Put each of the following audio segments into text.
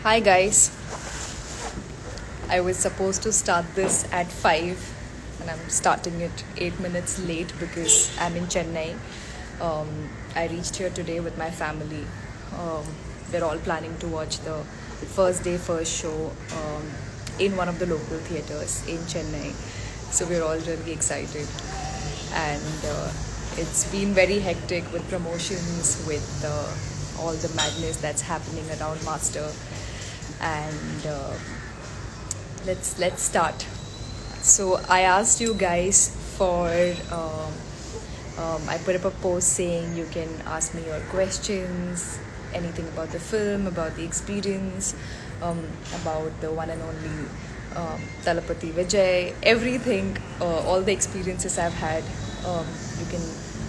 Hi guys, I was supposed to start this at 5 and I'm starting it 8 minutes late because I'm in Chennai. I reached here today with my family. We're all planning to watch the first day, first show in one of the local theatres in Chennai. So we're all really excited. And it's been very hectic with promotions, with all the madness that's happening around Master. And let's start. So I asked you guys for I put up a post saying you can ask me your questions, anything about the film, about the experience, about the one and only Talapati Vijay, everything, all the experiences I've had. You can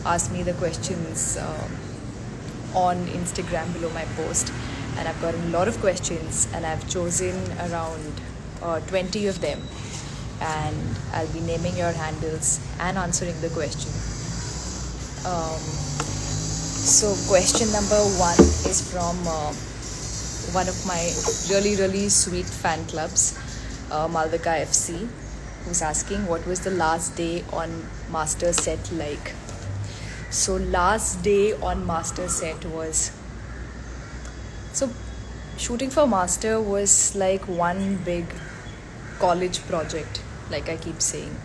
ask me the questions on Instagram below my post. And I've gotten a lot of questions and I've chosen around 20 of them, and I'll be naming your handles and answering the question. So question number 1 is from one of my really sweet fan clubs, Malvika FC, who's asking what was the last day on Master set like. So last day on Master set was... So, shooting for Master was like one big college project, like I keep saying.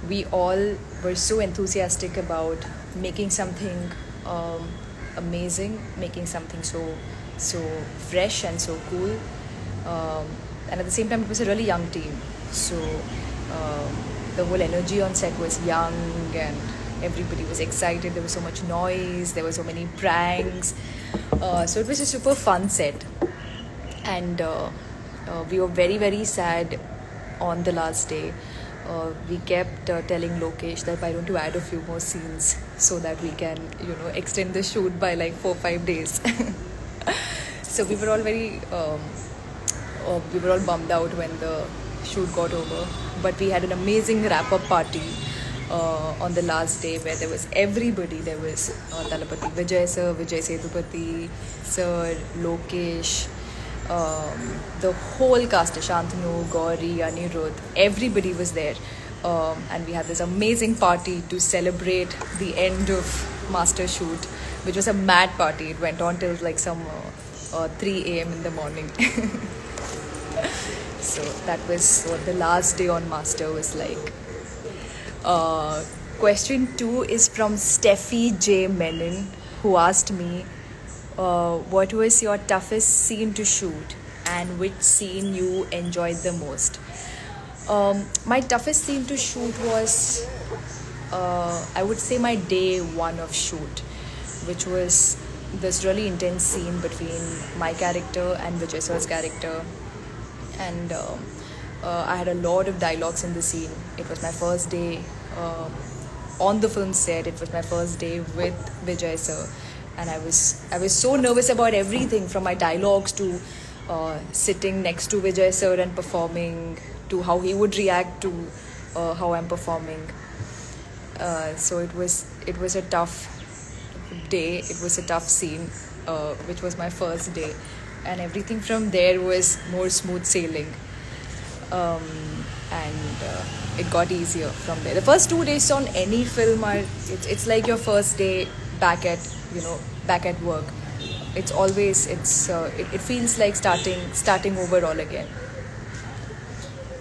We all were so enthusiastic about making something amazing, making something so fresh and so cool. And at the same time, it was a really young team. So, the whole energy on set was young and everybody was excited. There was so much noise, there were so many pranks. So it was a super fun set. And we were very sad on the last day. We kept telling Lokesh that why don't you add a few more scenes so that we can, extend the shoot by like 4-5 days. So we were all we were all bummed out when the shoot got over. But we had an amazing wrap-up party on the last day where there was everybody. There was Talapati Vijay sir, Vijay Sethupathi sir, Lokesh, the whole cast, Shantanu, Gauri, Anirudh, everybody was there. And we had this amazing party to celebrate the end of Master shoot, which was a mad party. It went on till like some 3 a.m. in the morning. So that was what the last day on Master was like. Question 2 is from Steffi J. Menon, who asked me what was your toughest scene to shoot and which scene you enjoyed the most. My toughest scene to shoot was I would say my day 1 of shoot, which was this really intense scene between my character and Vijay sir's character. And I had a lot of dialogues in the scene. It was my first day on the film set. It was my first day with Vijay sir, and I was so nervous about everything, from my dialogues to sitting next to Vijay sir and performing, to how he would react to how I'm performing. So it was a tough day. It was a tough scene, which was my first day, and everything from there was more smooth sailing. And it got easier from there. The first 2 days on any film it's like your first day back at work. It's always it feels like starting over all again.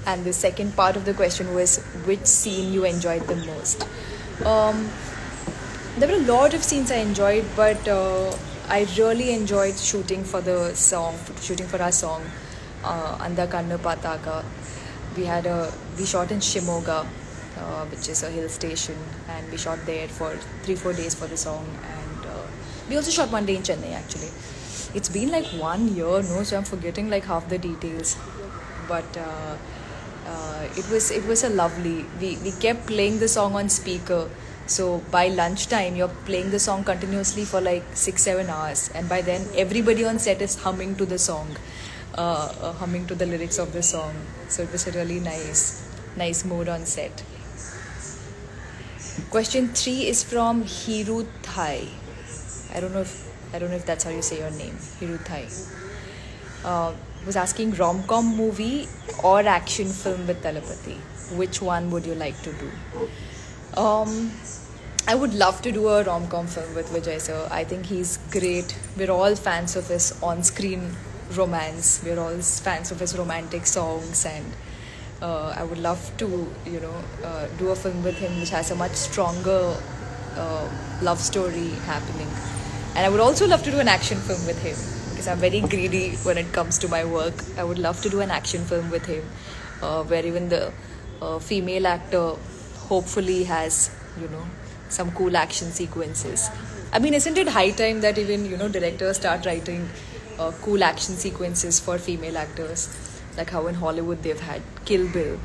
And the second part of the question was which scene you enjoyed the most. There were a lot of scenes I enjoyed, but I really enjoyed shooting for our song Anda Kannu Pataka. We shot in Shimoga, which is a hill station, and we shot there for 3-4 days for the song. And we also shot one day in Chennai actually. It's been like 1 year, so I'm forgetting like half the details. But it was a lovely. We kept playing the song on speaker. So by lunchtime, you're playing the song continuously for like 6-7 hours, and by then everybody on set is humming to the song. Humming to the lyrics of the song. So it was a really nice mood on set. Question 3 is from Hiru Thai. I don't know if that's how you say your name, Hiru Thai. was asking rom-com movie or action film with Telepathy. Which one would you like to do? I would love to do a rom-com film with Vijay sir. I think he's great. We're all fans of his on-screen romance. We're all fans of his romantic songs, and I would love to, do a film with him which has a much stronger love story happening. And I would also love to do an action film with him because I'm very greedy when it comes to my work. I would love to do an action film with him where even the female actor hopefully has, some cool action sequences. I mean, isn't it high time that even, directors start writing cool action sequences for female actors? Like how in Hollywood they've had Kill Bill,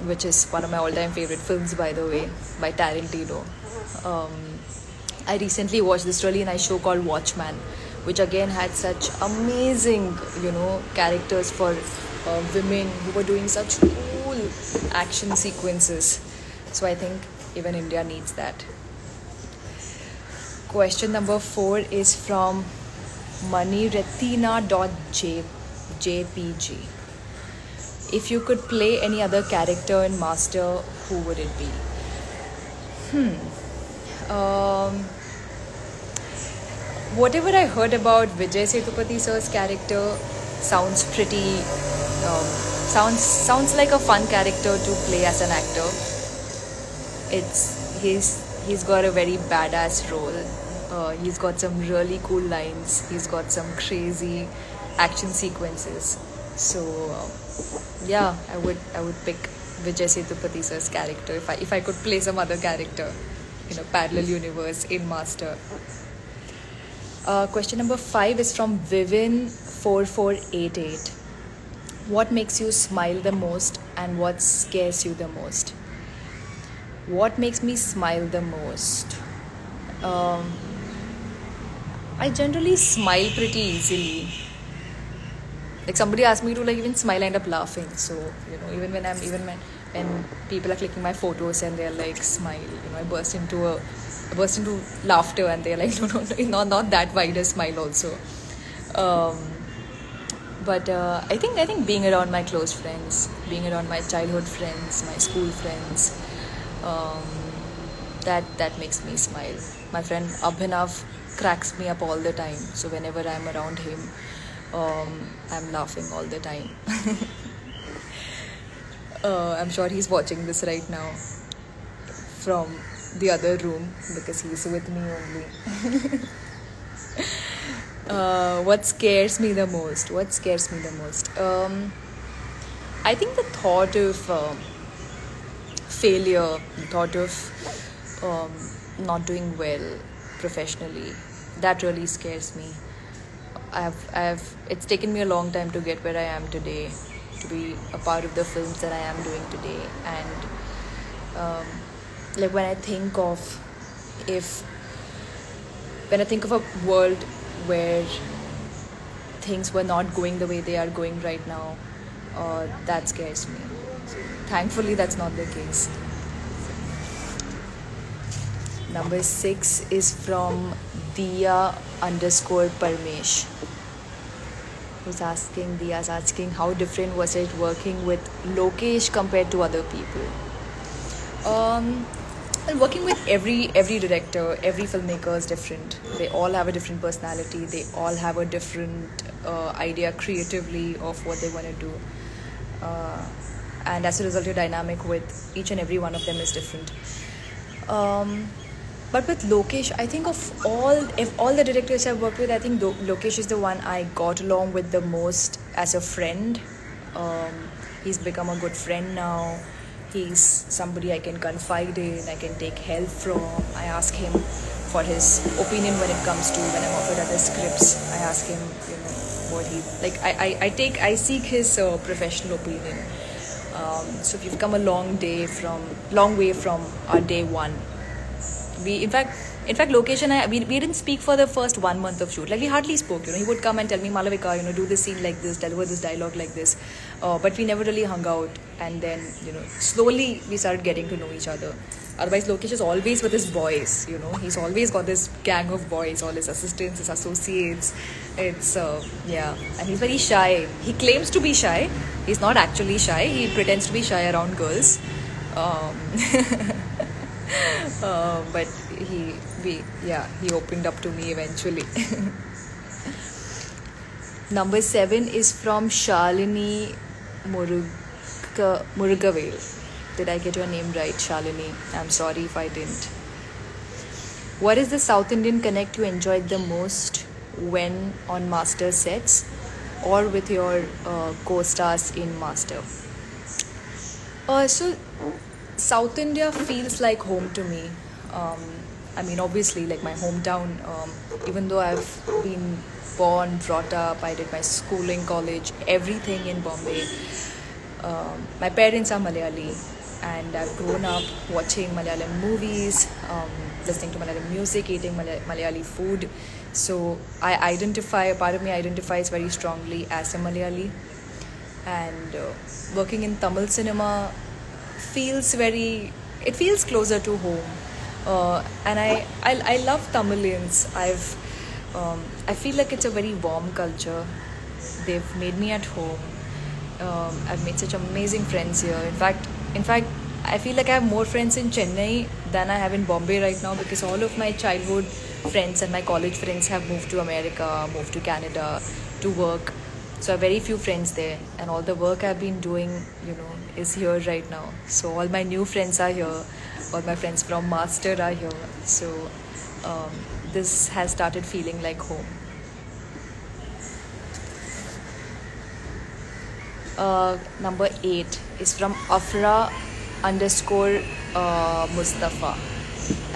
which is one of my all-time favorite films, by the way, by Tarantino. I recently watched this really nice show called Watchmen, which again had such amazing, characters for women who were doing such cool action sequences. So I think even India needs that. Question number 4 is from maniretina.jpg. If you could play any other character in Master, who would it be? Whatever I heard about Vijay Sethupathi sir's character sounds pretty, sounds like a fun character to play as an actor. He's got a very badass role. He's got some really cool lines. He's got some crazy action sequences. So I would pick Vijay Sethupathi sir's character if I could play some other character in a parallel universe in Master. Question number 5 is from Vivin4488. What makes you smile the most and what scares you the most? What makes me smile the most? I generally smile pretty easily. Like somebody asked me to even smile, I end up laughing. So even when people are clicking my photos and they're like smile, I burst into laughter and they're like no, not that wide a smile also. But I think being around my close friends, being around my childhood friends, my school friends, that makes me smile. My friend Abhinav cracks me up all the time. So whenever I'm around him, I'm laughing all the time. I'm sure he's watching this right now from the other room because he's with me only. What scares me the most? I think the thought of failure, the thought of not doing well professionally, that really scares me. It's taken me a long time to get where I am today, to be a part of the films that I am doing today. And when I think of a world where things were not going the way they are going right now, that scares me. Thankfully, that's not the case. Number 6 is from Diya_Parmesh. Diya's asking how different was it working with Lokesh compared to other people? Working with every director, every filmmaker is different. They all have a different personality. They all have a different idea creatively of what they want to do. And as a result, your dynamic with each and every one of them is different. But with Lokesh, I think of all the directors I've worked with, I think Lokesh is the one I got along with the most as a friend. He's become a good friend now. He's somebody I can confide in, I can take help from. I ask him for his opinion when it comes to when I'm offered other scripts. I ask him, what he like. I seek his professional opinion. So we've come a long way from our day one. In fact, Lokesh and I, we didn't speak for the first 1 month of shoot. We hardly spoke. He would come and tell me, Malavika, do this scene like this, deliver this dialogue like this. But we never really hung out. And then, slowly we started getting to know each other. Otherwise, Lokesh is always with his boys. He's always got this gang of boys, all his assistants, his associates. It's yeah, and he's very shy. He claims to be shy. He's not actually shy. He pretends to be shy around girls. Um, but he opened up to me eventually. Number 7 is from Shalini Murugavel. Did I get your name right, Shalini? I'm sorry if I didn't. What is the South Indian connect you enjoyed the most when on Master sets or with your co-stars in Master? So South India feels like home to me. I mean, obviously, like my hometown, even though I've been born, brought up, I did my schooling, college, everything in Bombay. My parents are Malayali, and I've grown up watching Malayalam movies, listening to Malayalam music, eating Malayali food. So part of me identifies very strongly as a Malayali. And working in Tamil cinema feels closer to home. And I love Tamilians. I feel like it's a very warm culture. They've made me at home. I've made such amazing friends here. In fact, I feel like I have more friends in Chennai than I have in Bombay right now, because all of my childhood friends and my college friends have moved to America, moved to Canada to work. So I have very few friends there, and all the work I've been doing, is here right now. So all my new friends are here. All my friends from Master are here. So this has started feeling like home. Number 8 is from Afra _ Mustafa.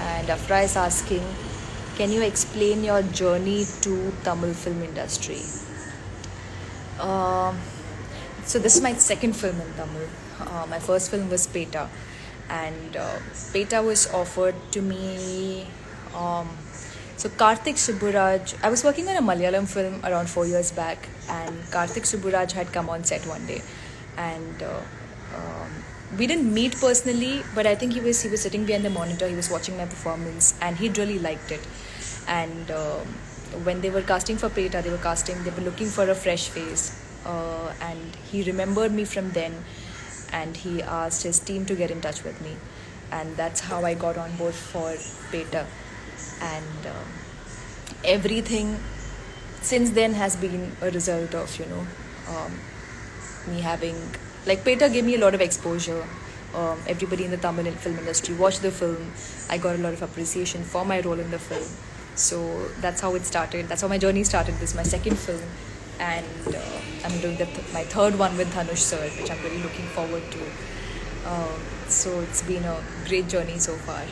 And Afra is asking, can you explain your journey to Tamil film industry? So this is my second film in Tamil. My first film was Peta. And Peta was offered to me. So Karthik Subburaj, I was working on a Malayalam film around 4 years back, and Karthik Subburaj had come on set one day, and we didn't meet personally, but I think he was sitting behind the monitor, he was watching my performance, and he really liked it. And when they were casting for Peta, they were looking for a fresh face, and he remembered me from then, and he asked his team to get in touch with me, and that's how I got on board for Peta. And everything since then has been a result of me having, like, Peta gave me a lot of exposure. Everybody in the Tamil film industry watched the film. I got a lot of appreciation for my role in the film. So that's how it started. That's how my journey started. This is my second film, and I'm doing my third one with Dhanush sir, which I'm really looking forward to. So it's been a great journey so far.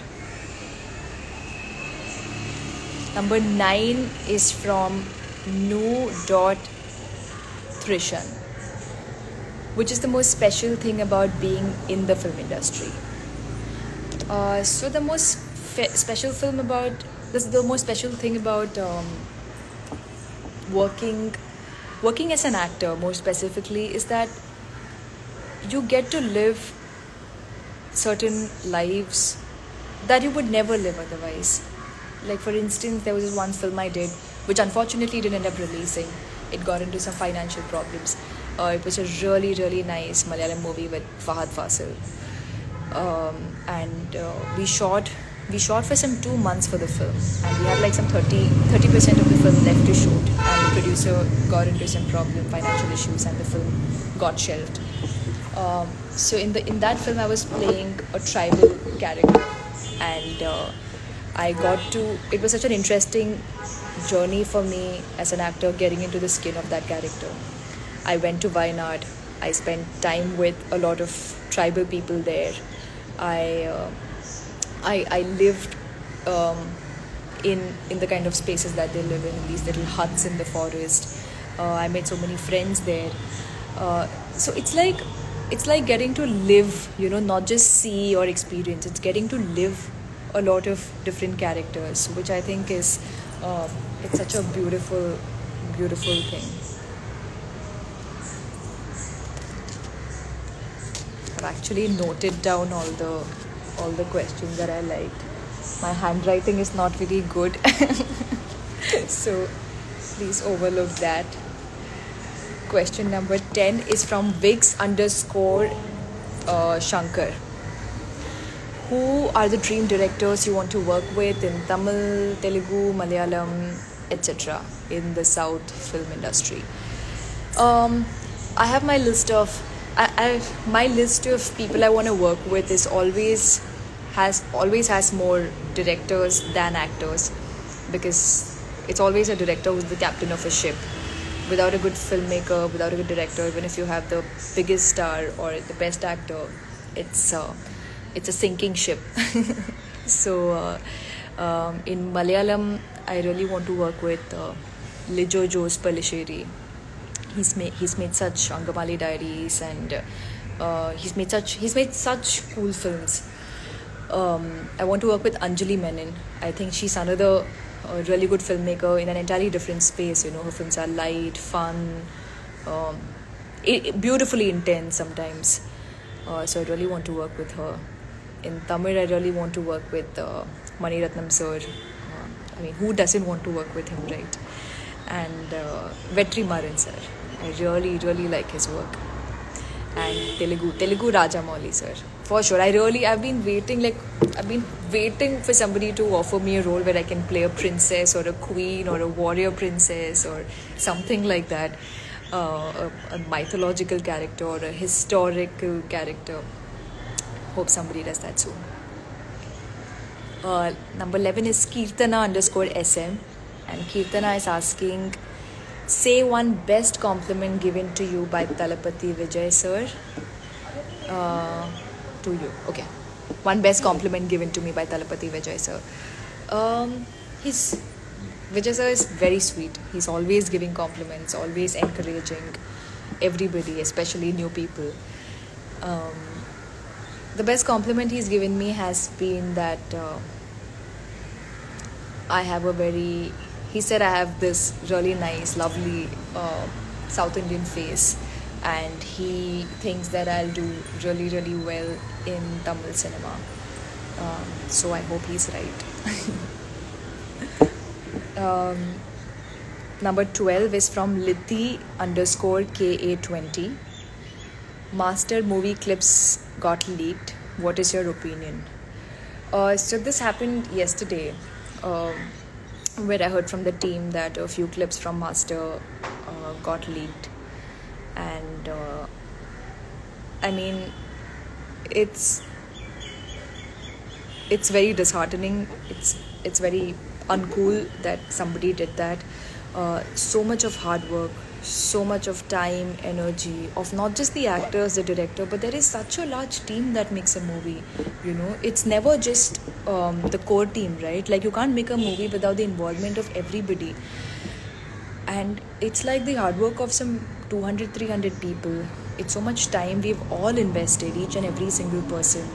Number 9 is from Nu.Trishan. Which is the most special thing about being in the film industry? So the most special thing about working as an actor, more specifically, is that you get to live certain lives that you would never live otherwise. Like, for instance, there was this one film I did, which unfortunately didn't end up releasing. It got into some financial problems. It was a really, really nice Malayalam movie with Fahad Fasil. And we shot for some 2 months for the film. And we had like some 30% of the film left to shoot. And the producer got into some financial issues, and the film got shelved. So in that film, I was playing a tribal character. And it was such an interesting journey for me as an actor, getting into the skin of that character. I went to Wayanad. I spent time with a lot of tribal people there. I lived in the kind of spaces that they live in these little huts in the forest. I made so many friends there. So it's like getting to live, not just see or experience. It's getting to live a lot of different characters, which I think is it's such a beautiful, beautiful thing. I've actually noted down all all the questions that I liked. My handwriting is not really good, so please overlook that. Question number 10 is from Vigs underscore Shankar. Who are the dream directors you want to work with in Tamil, Telugu, Malayalam, etc. in the South film industry? I have my list of my list of people I want to work with is always has more directors than actors, because it's always a director who's the captain of a ship. Without a good filmmaker, without a good director, even if you have the biggest star or the best actor, it's a sinking ship. So in Malayalam, I really want to work with Lijo Jose Pallisheri. He's made such Angamali Diaries, and he's made such cool films. I want to work with Anjali Menon. I think she's another really good filmmaker in an entirely different space. You know, her films are light, fun, beautifully intense sometimes. So I really want to work with her. In Tamil, I really want to work with Mani Ratnam sir. I mean, who doesn't want to work with him, right? And Vetri Maran sir. I really, really like his work. And Telugu Rajamouli sir. For sure. I've been waiting for somebody to offer me a role where I can play a princess or a queen or a warrior princess or something like that. A mythological character or a historical character. Hope somebody does that soon. Number 11 is Kirtana underscore SM. And Kirtana is asking, say one best compliment given to you by Thalapathy Vijay sir. To you. Okay. One best compliment given to me by Thalapathy Vijay sir. Vijay sir is very sweet. He's always giving compliments, always encouraging everybody, especially new people. The best compliment he's given me has been that he said I have this really nice, lovely South Indian face, and he thinks that I'll do really, really well in Tamil cinema. So I hope he's right. Number 12 is from Lithi underscore KA20. Master movie clips got leaked. What is your opinion? So this happened yesterday, where I heard from the team that a few clips from Master got leaked. And I mean, it's very disheartening. It's very uncool that somebody did that. So much of hard work, so much of time, energy of not just the actors, the director, but there is such a large team that makes a movie. You know, it's never just the core team, right? Like, you can't make a movie without the involvement of everybody. And it's like the hard work of some 200, 300 people. It's so much time we've all invested, each and every single person,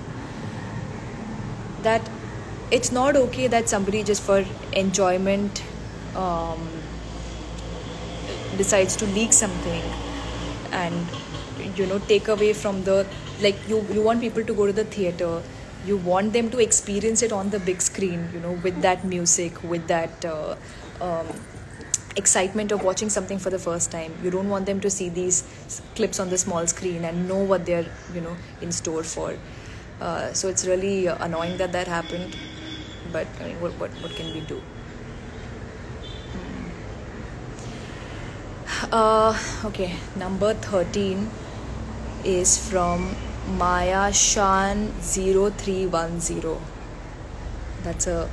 that it's not okay that somebody just for enjoyment decides to leak something and, you know, take away from the, like, you want people to go to the theater, you want them to experience it on the big screen, you know, with that music, with that excitement of watching something for the first time. You don't want them to see these clips on the small screen and know what they're, you know, in store for. So it's really annoying that happened, but I mean, what can we do? Okay, number 13 is from Maya Shan 0310. That's a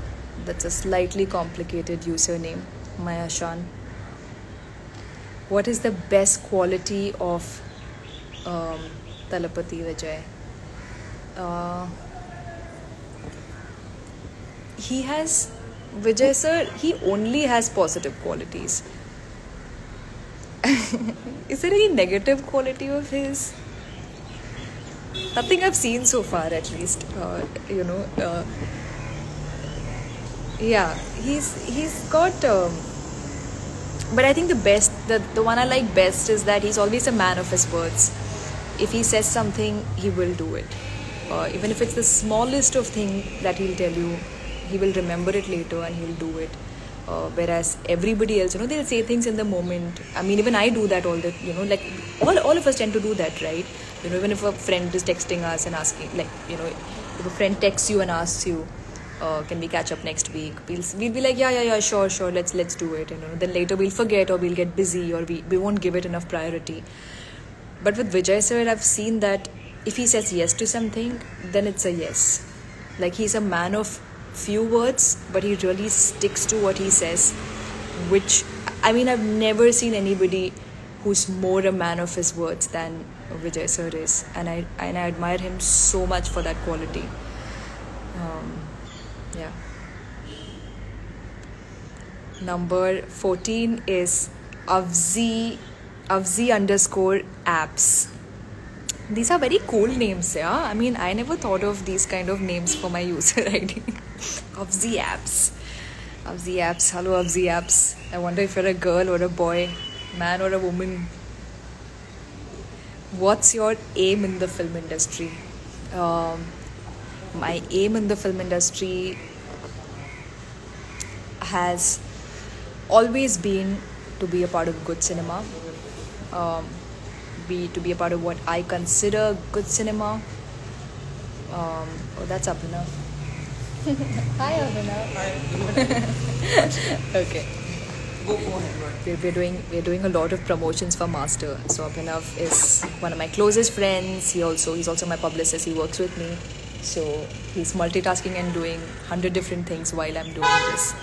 slightly complicated username, Maya Shan. What is the best quality of Thalapathy Vijay? Vijay sir, he only has positive qualities. Is there any negative quality of his? Nothing I've seen so far, at least. You know, yeah, he's got. But I think the one I like best is that he's always a man of his words. If he says something, he will do it. Even if it's the smallest of thing that he'll tell you, he will remember it later and he'll do it. Whereas everybody else, they'll say things in the moment. I mean, even I do that all the, like all of us tend to do that, right? Even if a friend is texting us and asking, like, if a friend texts you and asks you, can we catch up next week? We'll be like, yeah, sure, let's do it. Then later we'll forget or we'll get busy or we won't give it enough priority. But with Vijay sir, I've seen that if he says yes to something, then it's a yes. Like, he's a man of few words, but he really sticks to what he says, which, I mean, I've never seen anybody who's more a man of his words than Vijay sir is, and I admire him so much for that quality. Yeah. Number 14 is Avzi _ apps. These are very cool names, yeah. I mean, I never thought of these kind of names for my user ID. Avzi apps. Hello, Avzi apps. I wonder if you're a girl or a boy, man or a woman. What's your aim in the film industry? My aim in the film industry has always been to be a part of good cinema. To be a part of what I consider good cinema. Oh, that's Abhinav. Hi, Abhinav. Hi. Okay. We're doing a lot of promotions for Master. So Abhinav is one of my closest friends. He's also my publicist. He works with me. So he's multitasking and doing 100 different things while I'm doing this.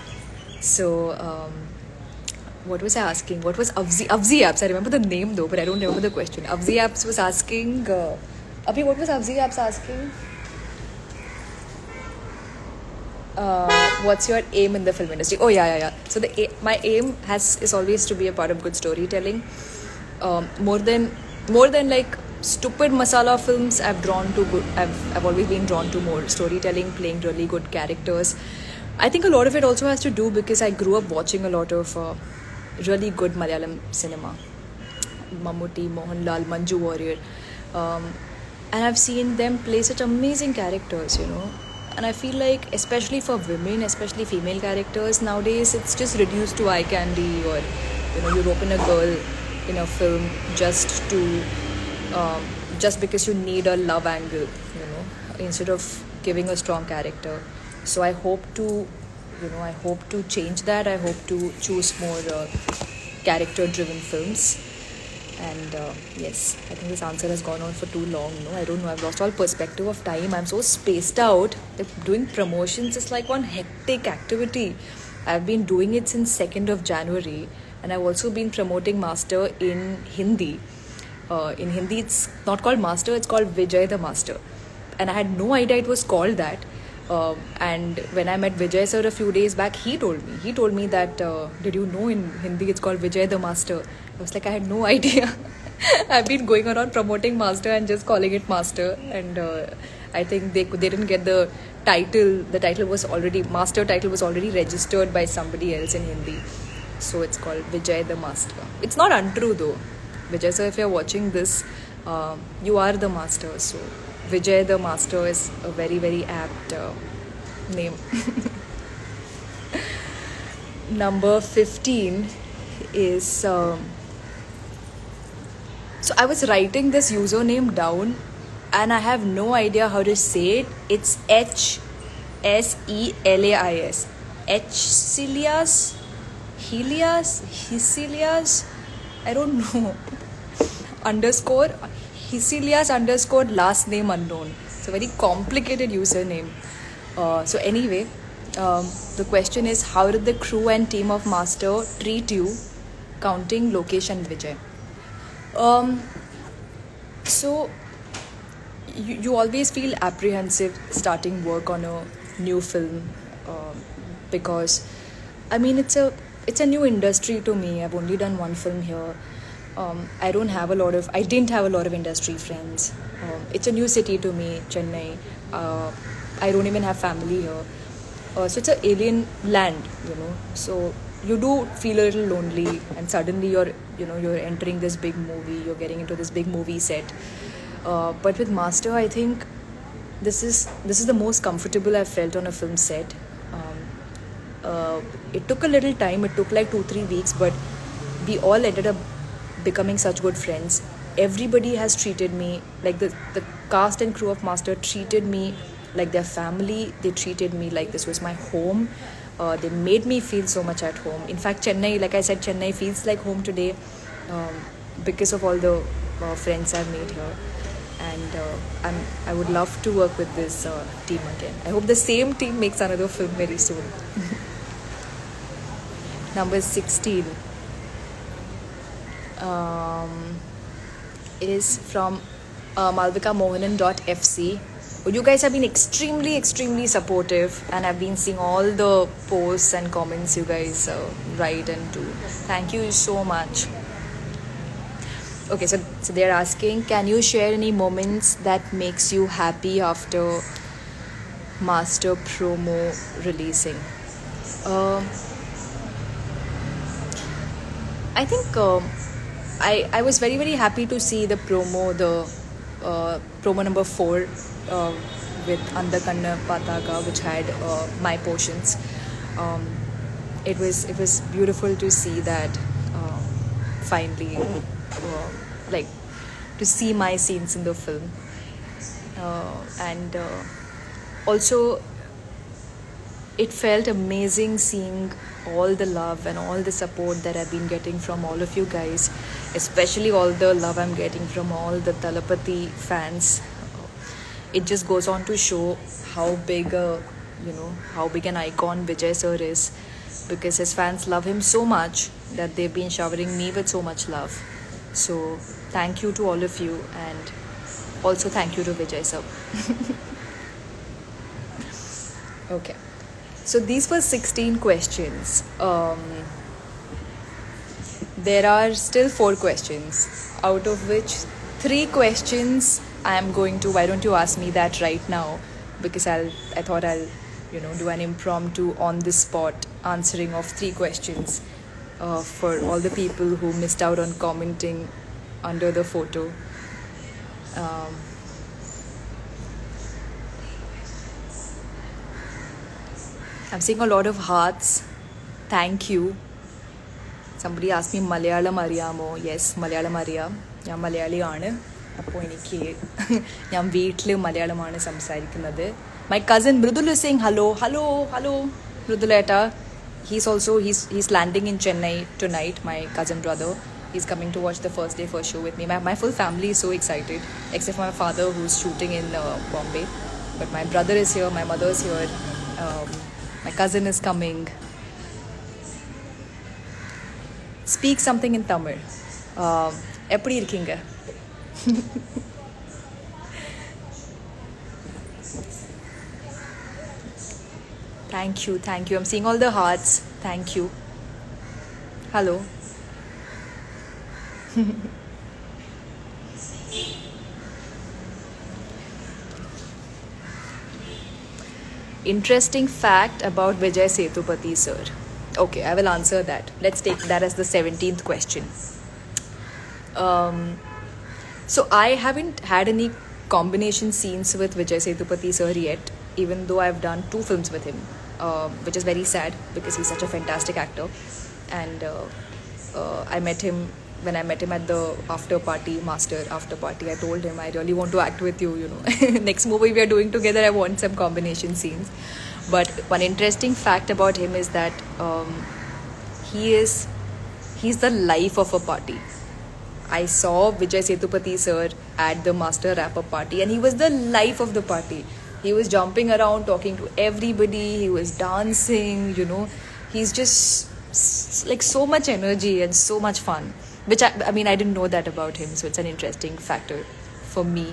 So what was I asking? What was Avzi apps? I remember the name though, but I don't remember the question. Avzi apps was asking. Abhi, what was Avzi apps asking? What's your aim in the film industry? Oh yeah. So my aim is always to be a part of good storytelling. More than like stupid masala films, I've always been drawn to more storytelling, playing really good characters. I think a lot of it also has to do because I grew up watching a lot of really good Malayalam cinema. Mammootty, Mohanlal, Manju Warrier. And I've seen them play such amazing characters, And I feel like, especially for women, especially female characters, nowadays it's just reduced to eye candy, or, you rope in a girl in a film just because you need a love angle, instead of giving a strong character. So I hope to change that. I hope to choose more character-driven films. And yes, I think this answer has gone on for too long. No, I don't know. I've lost all perspective of time. I'm so spaced out. Doing promotions is like one hectic activity. I've been doing it since 2nd of January. And I've also been promoting Master in Hindi. In Hindi, it's not called Master. It's called Vijay the Master. And I had no idea it was called that. And when I met Vijay sir a few days back, he told me that, did you know in Hindi it's called Vijay the Master? I was like, I had no idea. I've been going around promoting Master and just calling it Master. And I think they didn't get the title. The title was already, Master title was already registered by somebody else in Hindi. So it's called Vijay the Master. It's not untrue though. Vijay sir, if you're watching this, you are the Master. So Vijay the Master is a very, very apt name. Number 15 is... so I was writing this username down and I have no idea how to say it. It's HSELAIS. Hicilias? I don't know. Hicilias _ last name unknown. It's a very complicated username. So anyway, the question is, how did the crew and team of Master treat you, counting Lokesh and Vijay? So you always feel apprehensive starting work on a new film, because I mean it's a new industry to me. I've only done one film here. I didn't have a lot of industry friends. It's a new city to me, Chennai. I don't even have family here. So it's an alien land, So you do feel a little lonely, and suddenly you're entering this big movie. You're getting into this big movie set. But with Master, I think this is the most comfortable I've felt on a film set. It took a little time. It took like 2-3 weeks, but we all ended up becoming such good friends. Everybody has treated me like the cast and crew of Master treated me like their family. They treated me like this was my home. They made me feel so much at home. In fact, Chennai, like I said, Chennai feels like home today um, because of all the friends I've made here. And I would love to work with this team again. I hope the same team makes another film very soon. Number 16 is from Malvika Mohanan.fc. You guys have been extremely supportive, and I've been seeing all the posts and comments you guys write and do. Thank you so much. Okay, so they're asking, can you share any moments that makes you happy after Master promo releasing? I think I was very happy to see the promo number 4 with Andakanna Pataka, which had my portions. It was beautiful to see that finally, like to see my scenes in the film, and also it felt amazing seeing all the love and all the support that I've been getting from all of you guys, especially all the love I'm getting from all the Talapati fans. It just goes on to show how big an icon Vijay sir is, because his fans love him so much that they've been showering me with so much love. So thank you to all of you, and also thank you to Vijay sir. Okay. So these were 16 questions. There are still 4 questions, out of which 3 questions I am going to. Why don't you ask me that right now? Because I thought I'll do an impromptu on the spot answering of 3 questions for all the people who missed out on commenting under the photo. I'm seeing a lot of hearts. Thank you. Somebody asked me Malayalam Ariyamo. Yes, Malayalam Ariyam. ഞാൻ മലയാളിയാണ്. അപ്പോൾ എനിക്ക് ഞാൻ വീട്ടിൽ മലയാളമാണ് സംസാരിക്കുന്നത്. My cousin Mridul is saying hello. Mriduleta. He's landing in Chennai tonight, my cousin brother. He's coming to watch the first day first show with me. My full family is so excited, except for my father who's shooting in Bombay. But my brother is here, my mother is here. My cousin is coming. Speak something in Tamil. எப்படி இருக்கீங்க? Thank you. I'm seeing all the hearts. Thank you. Hello. Interesting fact about Vijay Sethupathi sir. Okay, I will answer that. Let's take that as the 17th question. So I haven't had any combination scenes with Vijay Sethupathi sir yet, even though I've done 2 films with him, which is very sad because he's such a fantastic actor. And I met him when I met him at the Master after party. I told him I really want to act with you. Next movie we are doing together, I want some combination scenes. But one interesting fact about him is that he's the life of a party. I saw Vijay Sethupathi sir at the Master Wrap-Up party, and he was the life of the party. He was jumping around, talking to everybody. He was dancing, He's just like so much energy and so much fun. Which I mean, I didn't know that about him, so it's an interesting factor for me.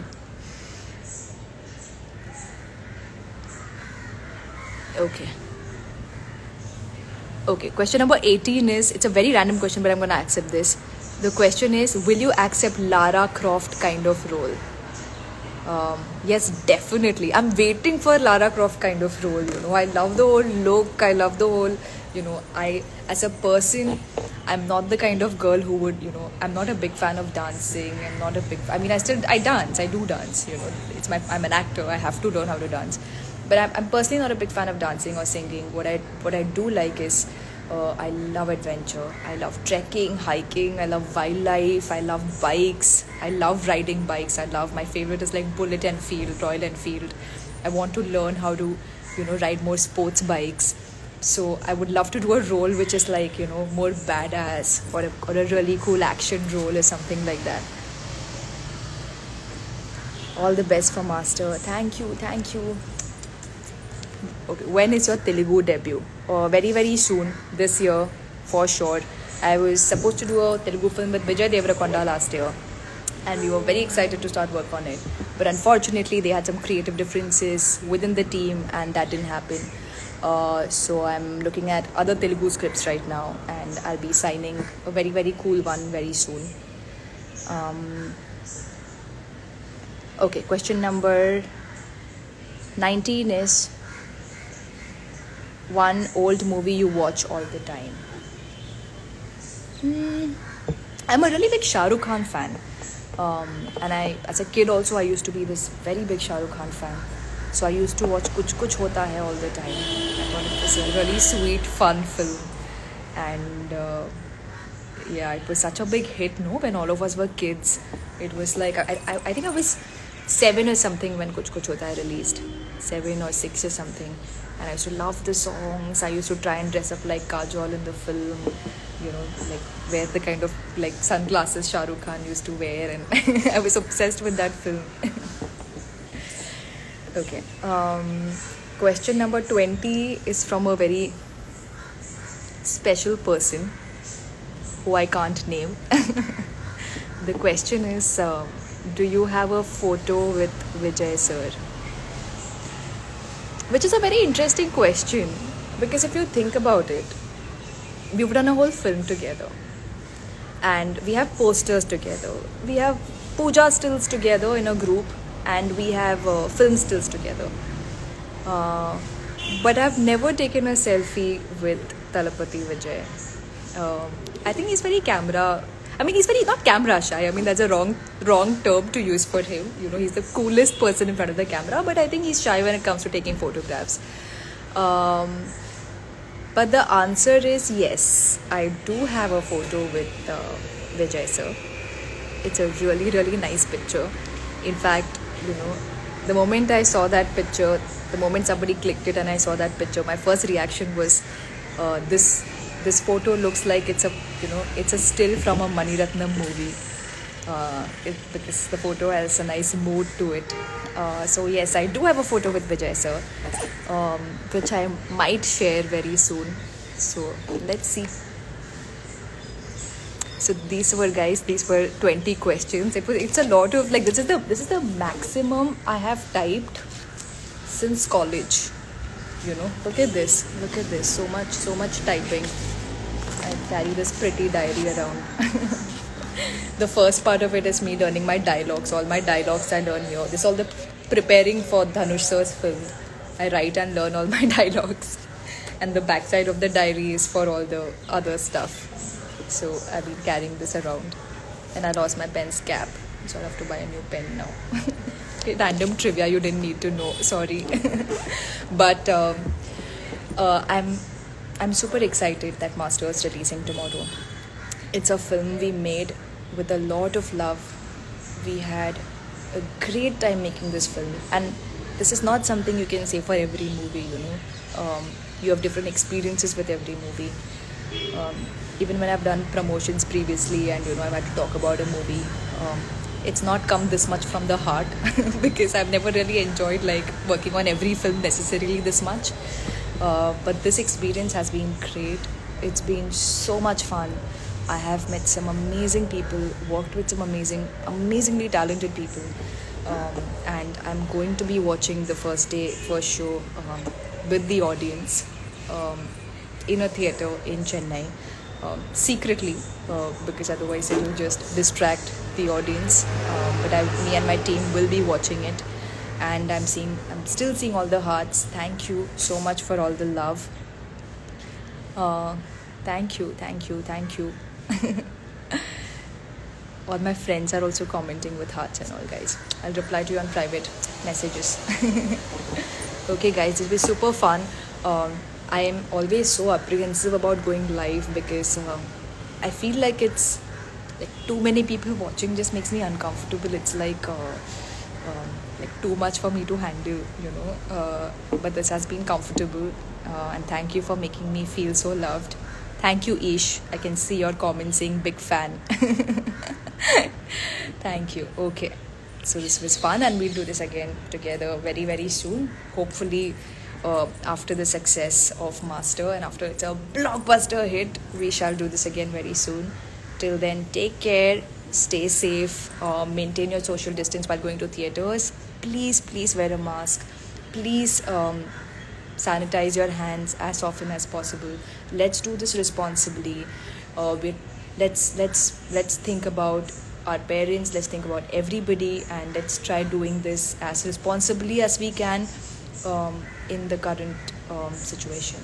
Okay, question number 18 is, it's a very random question, but I'm going to accept this. The question is, will you accept Lara Croft kind of role? Yes, definitely. I'm waiting for Lara Croft kind of role. I love the whole look. I love the whole. As a person, I'm not the kind of girl who would. I'm not a big fan of dancing. I'm not a big. I dance. I do dance. I'm an actor. I have to learn how to dance. But I'm personally not a big fan of dancing or singing. What I do like is. I love adventure. I love trekking, hiking. I love wildlife. I love bikes. I love riding bikes. My favorite is like Bullet Enfield, Royal Enfield. I want to learn how to, ride more sports bikes. So I would love to do a role which is like, more badass or a really cool action role or something like that. All the best for Master. Thank you. Okay, when is your Telugu debut? Very, very soon, this year, for sure. I was supposed to do a Telugu film with Vijay Deverakonda last year. And we were very excited to start work on it. But unfortunately, they had some creative differences within the team and that didn't happen. So I'm looking at other Telugu scripts right now. And I'll be signing a very, very cool one very soon. Okay, question number 19 is... one old movie you watch all the time. I'm a really big Shah Rukh Khan fan. And as a kid also, I used to be this very big Shah Rukh Khan fan. So I used to watch Kuch Kuch Hota Hai all the time. I thought it was a really sweet, fun film. And it was such a big hit, when all of us were kids. It was like, I think I was 7 or something when Kuch Kuch Hota Hai released. 7 or 6 or something. And I used to love the songs. I used to try and dress up like Kajol in the film. Like wear the kind of like sunglasses Shah Rukh Khan used to wear. And I was obsessed with that film. Okay. Question number 20 is from a very special person who I can't name. The question is, do you have a photo with Vijay sir? Which is a very interesting question, because if you think about it, we've done a whole film together and we have posters together, we have puja stills together in a group, and we have film stills together, but I've never taken a selfie with Talapati Vijay. I think he's very he's very not camera shy. That's a wrong term to use for him. He's the coolest person in front of the camera, but I think he's shy when it comes to taking photographs. But the answer is yes, I do have a photo with Vijay sir. It's a really, really nice picture. In fact, the moment I saw that picture, the moment somebody clicked it and I saw that picture, my first reaction was this photo looks like it's a still from a Mani Ratnam movie, because the photo has a nice mood to it. So yes, I do have a photo with Vijay sir, which I might share very soon. So let's see. So these were 20 questions. It's a lot of this is the maximum I have typed since college. Look at this, so much typing. I carry this pretty diary around. The first part of it is me learning my dialogues. All my dialogues I learn here. This is all the preparing for Dhanush sir's film. I write and learn all my dialogues. And the backside of the diary is for all the other stuff. So I've been carrying this around. And I lost my pen's cap. So I have to buy a new pen now. Random trivia you didn't need to know. Sorry. But I'm super excited that Master is releasing tomorrow. It's a film we made with a lot of love. We had a great time making this film, and this is not something you can say for every movie. You have different experiences with every movie. Even when I've done promotions previously and I've had to talk about a movie, it's not come this much from the heart because I've never really enjoyed working on every film necessarily this much. But this experience has been great. It's been so much fun. I have met some amazing people, worked with some amazingly talented people, and I'm going to be watching the first show with the audience in a theatre in Chennai, secretly, because otherwise it will just distract the audience, but me and my team will be watching it, and I'm still seeing all the hearts. Thank you so much for all the love. Thank you. All my friends are also commenting with hearts and all, guys. I'll reply to you on private messages. Okay, guys, it was super fun. I am always so apprehensive about going live because I feel like it's like too many people watching just makes me uncomfortable. It's like too much for me to handle, but this has been comfortable, and thank you for making me feel so loved. Thank you, Ish. I can see your comments saying big fan. Thank you. Okay, so this was fun, and we'll do this again together very, very soon. Hopefully, after the success of Master and after it's a blockbuster hit, we shall do this again very soon. Till then, take care, stay safe, maintain your social distance while going to theaters. Please wear a mask. Please sanitize your hands as often as possible. Let's do this responsibly. Let's think about our parents, let's think about everybody, and let's try doing this as responsibly as we can in the current situation.